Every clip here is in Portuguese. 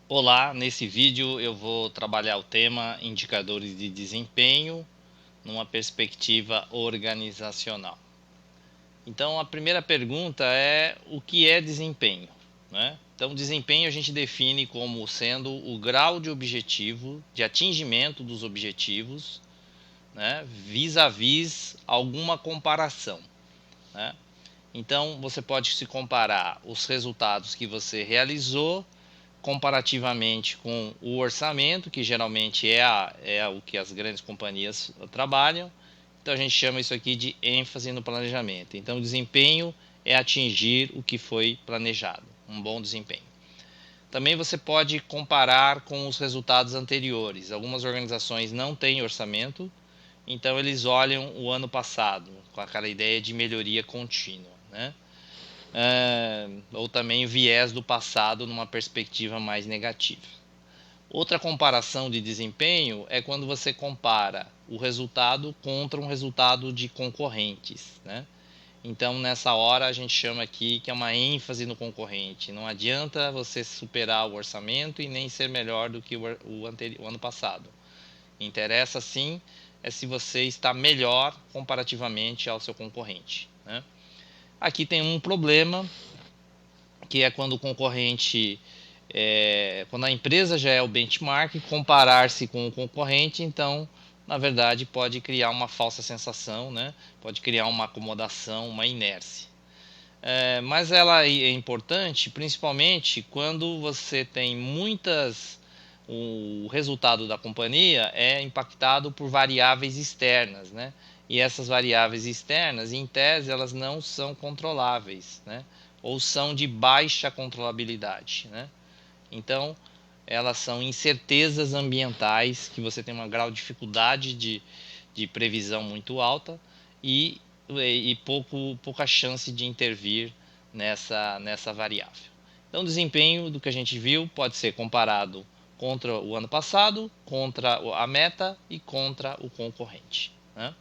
Olá, nesse vídeo eu vou trabalhar o tema indicadores de desempenho numa perspectiva organizacional. Então a primeira pergunta é o que é desempenho, né? Então desempenho a gente define como sendo o grau de objetivo, de atingimento dos objetivos, né, vis-à-vis alguma comparação, né? Então você pode se comparar os resultados que você realizou comparativamente com o orçamento, que geralmente é o que as grandes companhias trabalham. Então a gente chama isso aqui de ênfase no planejamento. Então o desempenho é atingir o que foi planejado, um bom desempenho. Também você pode comparar com os resultados anteriores. Algumas organizações não têm orçamento, então eles olham o ano passado com aquela ideia de melhoria contínua, né? Ou também o viés do passado numa perspectiva mais negativa. Outra comparação de desempenho é quando você compara o resultado contra um resultado de concorrentes, né? Então, nessa hora, a gente chama aqui que é uma ênfase no concorrente. Não adianta você superar o orçamento e nem ser melhor do que o ano passado. Interessa, sim, é se você está melhor comparativamente ao seu concorrente, né? Aqui tem um problema, que é quando o concorrente quando a empresa já é o benchmark, comparar-se com o concorrente, então, na verdade, pode criar uma falsa sensação, né? Pode criar uma acomodação, uma inércia. Mas ela é importante, principalmente quando você tem muitas. O resultado da companhia é impactado por variáveis externas, né? E essas variáveis externas, em tese, elas não são controláveis, né? Ou são de baixa controlabilidade, né? Então, elas são incertezas ambientais que você tem um grau de dificuldade de previsão muito alta e pouca chance de intervir nessa variável. Então, o desempenho do que a gente viu pode ser comparado contra o ano passado, contra a meta e contra o concorrente, né?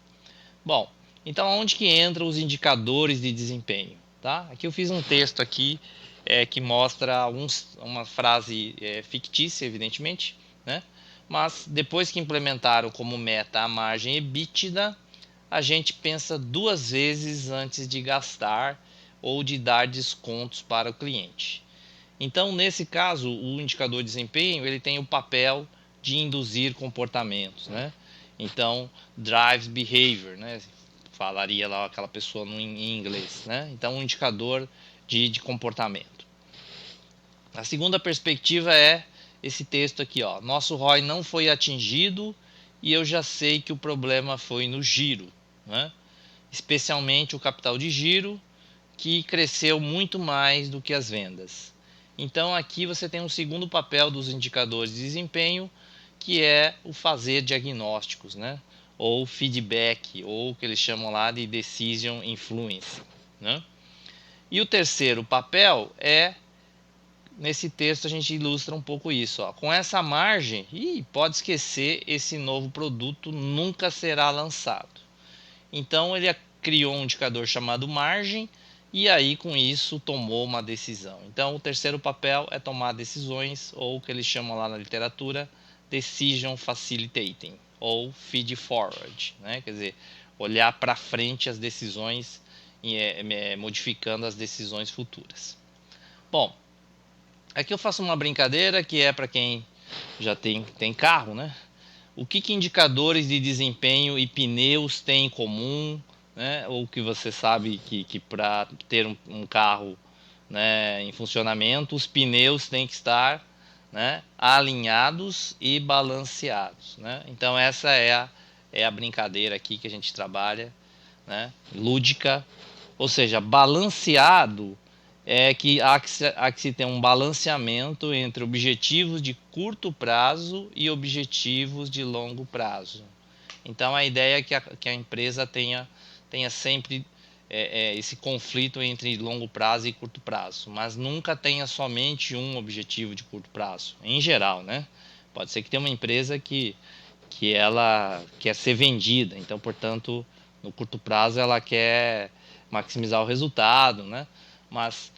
Bom, então onde que entram os indicadores de desempenho? Tá? Aqui eu fiz um texto aqui que mostra uma frase fictícia, evidentemente, né? Mas depois que implementaram como meta a margem EBITDA, a gente pensa duas vezes antes de gastar ou de dar descontos para o cliente. Então, nesse caso, o indicador de desempenho ele tem o papel de induzir comportamentos, né? Então, drives behavior, né? Falaria lá aquela pessoa em inglês, né? Então, um indicador de comportamento. A segunda perspectiva é esse texto aqui, ó. Nosso ROI não foi atingido e eu já sei que o problema foi no giro, né? Especialmente o capital de giro, que cresceu muito mais do que as vendas. Então aqui você tem um segundo papel dos indicadores de desempenho, que é o fazer diagnósticos, né? Ou feedback, ou o que eles chamam lá de decision influence, né? E o terceiro papel é, nesse texto a gente ilustra um pouco isso, ó. Com essa margem, pode esquecer, esse novo produto nunca será lançado. Então ele criou um indicador chamado margem e aí com isso tomou uma decisão. Então o terceiro papel é tomar decisões, ou o que eles chamam lá na literatura decision facilitating ou feed forward, né? Quer dizer, olhar para frente as decisões e modificando as decisões futuras. Bom, aqui eu faço uma brincadeira que é para quem já tem carro, né? O que indicadores de desempenho e pneus têm em comum, né? Ou que você sabe que para ter um carro, né, em funcionamento, os pneus têm que estar, né, alinhados e balanceados, né? Então essa é a brincadeira aqui que a gente trabalha, né, lúdica, ou seja, balanceado é que há que se ter um balanceamento entre objetivos de curto prazo e objetivos de longo prazo. Então a ideia é que a empresa tenha sempre esse conflito entre longo prazo e curto prazo, mas nunca tenha somente um objetivo de curto prazo, em geral, né? Pode ser que tenha uma empresa que ela quer ser vendida, então, portanto, no curto prazo ela quer maximizar o resultado, né? Mas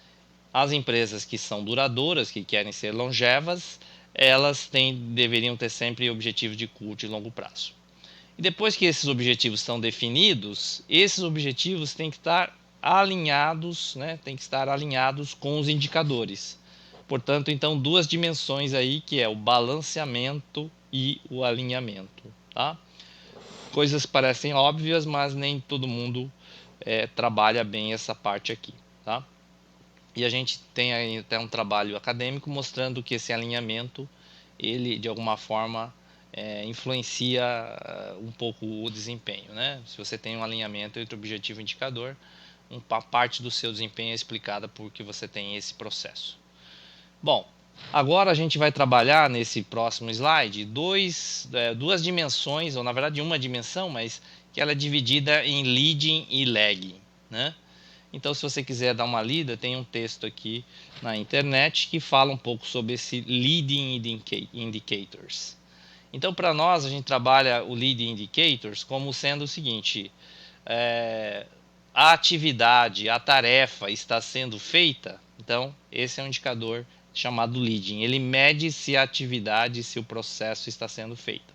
as empresas que são duradouras, que querem ser longevas, elas deveriam ter sempre objetivos de curto e longo prazo. E depois que esses objetivos estão definidos, esses objetivos têm que estar alinhados, né? Tem que estar alinhados com os indicadores. Portanto, então, duas dimensões aí, que é o balanceamento e o alinhamento, tá? Coisas parecem óbvias, mas nem todo mundo trabalha bem essa parte aqui, tá? E a gente tem aí até um trabalho acadêmico mostrando que esse alinhamento, ele de alguma forma influencia um pouco o desempenho, né? Se você tem um alinhamento entre objetivo e indicador, uma parte do seu desempenho é explicada porque você tem esse processo. Bom, agora a gente vai trabalhar nesse próximo slide duas dimensões, ou na verdade uma dimensão, mas que ela é dividida em leading e lagging, né? Então, se você quiser dar uma lida, tem um texto aqui na internet que fala um pouco sobre esse Leading Indicators. Então, para nós, a gente trabalha o Leading Indicators como sendo o seguinte: a atividade, a tarefa está sendo feita. Então, esse é um indicador chamado Leading. Ele mede se a atividade, se o processo está sendo feito.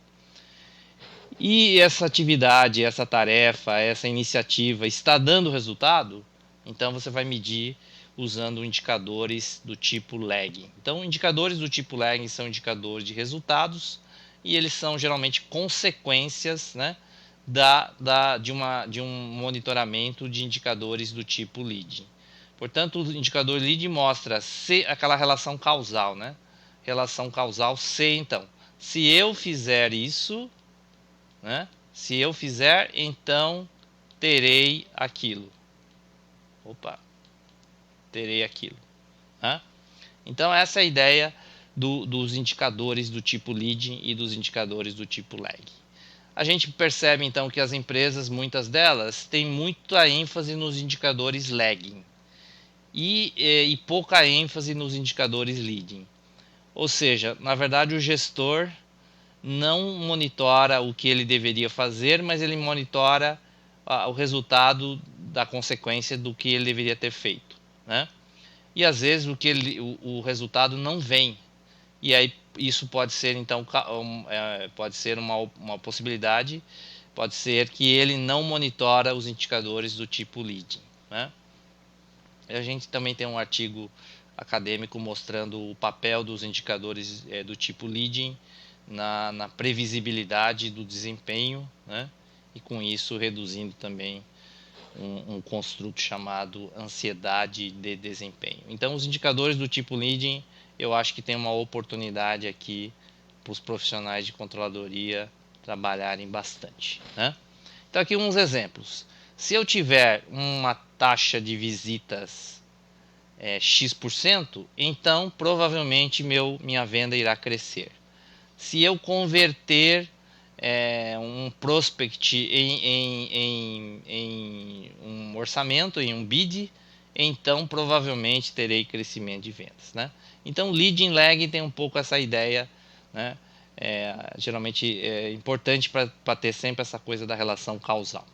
E essa atividade, essa tarefa, essa iniciativa está dando resultado? Então você vai medir usando indicadores do tipo lagging. Então, indicadores do tipo lagging são indicadores de resultados e eles são geralmente consequências, né, de um monitoramento de indicadores do tipo leading. Portanto, o indicador leading mostra aquela relação causal, né? Relação causal se, então, se eu fizer isso, né? Se eu fizer, então terei aquilo. Opa, terei aquilo. Né? Então, essa é a ideia dos indicadores do tipo leading e dos indicadores do tipo lag. A gente percebe então que as empresas, muitas delas, têm muita ênfase nos indicadores lagging e pouca ênfase nos indicadores leading. Ou seja, na verdade, o gestor não monitora o que ele deveria fazer, mas ele monitora o resultado da consequência do que ele deveria ter feito, né? E às vezes o resultado não vem. E aí isso pode ser então pode ser uma possibilidade, pode ser que ele não monitora os indicadores do tipo leading, né? E a gente também tem um artigo acadêmico mostrando o papel dos indicadores do tipo leading na previsibilidade do desempenho, né? E com isso reduzindo também um construto chamado ansiedade de desempenho. Então, os indicadores do tipo leading, eu acho que tem uma oportunidade aqui para os profissionais de controladoria trabalharem bastante, né? Então, aqui uns exemplos. Se eu tiver uma taxa de visitas X%, então provavelmente minha venda irá crescer. Se eu converter um prospect em um orçamento, em um bid, então provavelmente terei crescimento de vendas, né? Então, leading lag tem um pouco essa ideia, né? Geralmente é importante para ter sempre essa coisa da relação causal.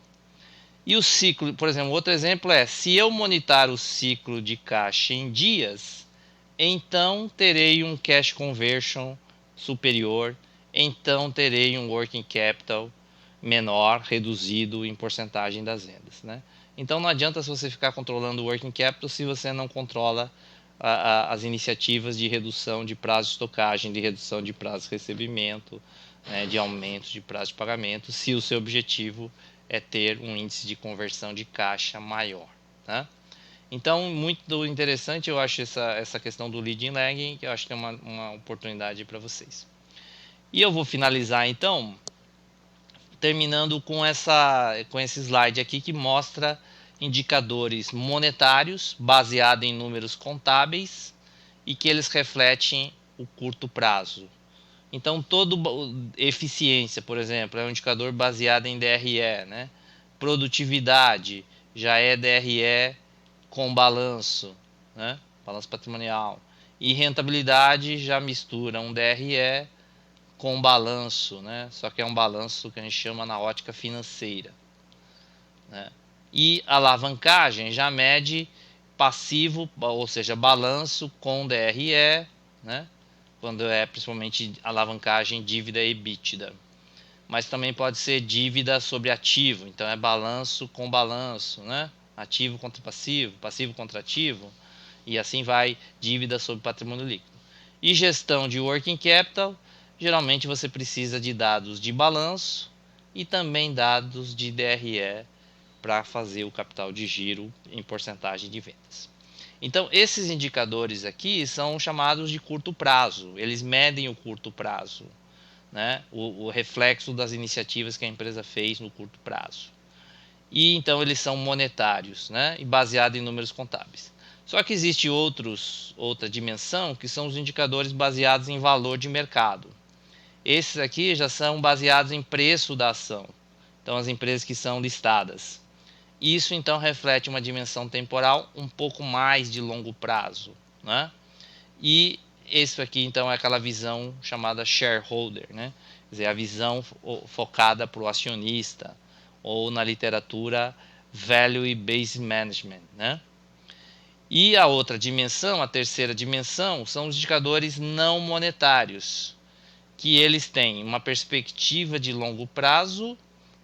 E o ciclo, por exemplo, outro exemplo é: se eu monitorar o ciclo de caixa em dias, então terei um cash conversion superior, então terei um working capital menor, reduzido em porcentagem das vendas, né? Então não adianta você ficar controlando o working capital se você não controla as iniciativas de redução de prazo de estocagem, de redução de prazo de recebimento, né, de aumento de prazo de pagamento, se o seu objetivo é ter um índice de conversão de caixa maior, né? Então, muito interessante eu acho essa questão do leading lagging, que eu acho que é uma oportunidade para vocês. E eu vou finalizar então, terminando com esse slide aqui que mostra indicadores monetários baseados em números contábeis e que eles refletem o curto prazo. Então, eficiência, por exemplo, é um indicador baseado em DRE, né? Produtividade já é DRE com balanço, né? Balanço patrimonial. E rentabilidade já mistura um DRE com balanço, né? Só que é um balanço que a gente chama na ótica financeira, né? E alavancagem já mede passivo, ou seja, balanço com DRE, né? quando é principalmente alavancagem, dívida e EBITDA. Mas também pode ser dívida sobre ativo, então é balanço com balanço, né? Ativo contra passivo, passivo contra ativo, e assim vai, dívida sobre patrimônio líquido. E gestão de working capital, geralmente você precisa de dados de balanço e também dados de DRE para fazer o capital de giro em porcentagem de vendas. Então, esses indicadores aqui são chamados de curto prazo, eles medem o curto prazo, né? O reflexo das iniciativas que a empresa fez no curto prazo. E então eles são monetários, né? E baseados em números contábeis. Só que existe outra dimensão, que são os indicadores baseados em valor de mercado. Esses aqui já são baseados em preço da ação. Então, as empresas que são listadas. Isso então reflete uma dimensão temporal um pouco mais de longo prazo, né? E isso aqui então é aquela visão chamada shareholder, né? Quer dizer, a visão focada para o acionista, ou na literatura value based management, né? E a outra dimensão, a terceira dimensão, são os indicadores não monetários, que eles têm uma perspectiva de longo prazo,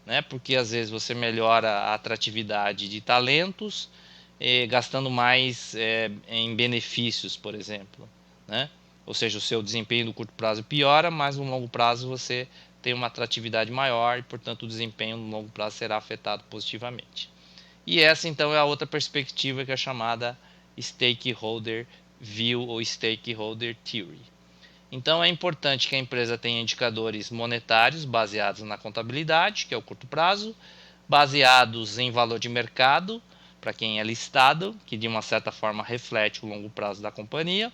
né? Porque às vezes você melhora a atratividade de talentos, gastando mais em benefícios, por exemplo, né? Ou seja, o seu desempenho no curto prazo piora, mas no longo prazo você tem uma atratividade maior e, portanto, o desempenho no longo prazo será afetado positivamente. E essa, então, é a outra perspectiva, que é chamada Stakeholder View ou Stakeholder Theory. Então, é importante que a empresa tenha indicadores monetários baseados na contabilidade, que é o curto prazo, baseados em valor de mercado, para quem é listado, que de uma certa forma reflete o longo prazo da companhia,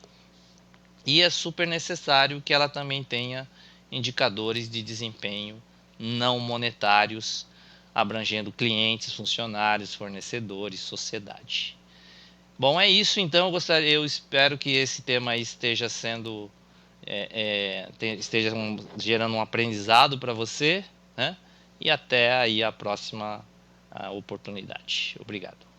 e é super necessário que ela também tenha indicadores de desempenho não monetários, abrangendo clientes, funcionários, fornecedores, sociedade. Bom, é isso então. Eu espero que esse tema esteja sendo esteja gerando um aprendizado para você, né? E até aí a próxima oportunidade. Obrigado.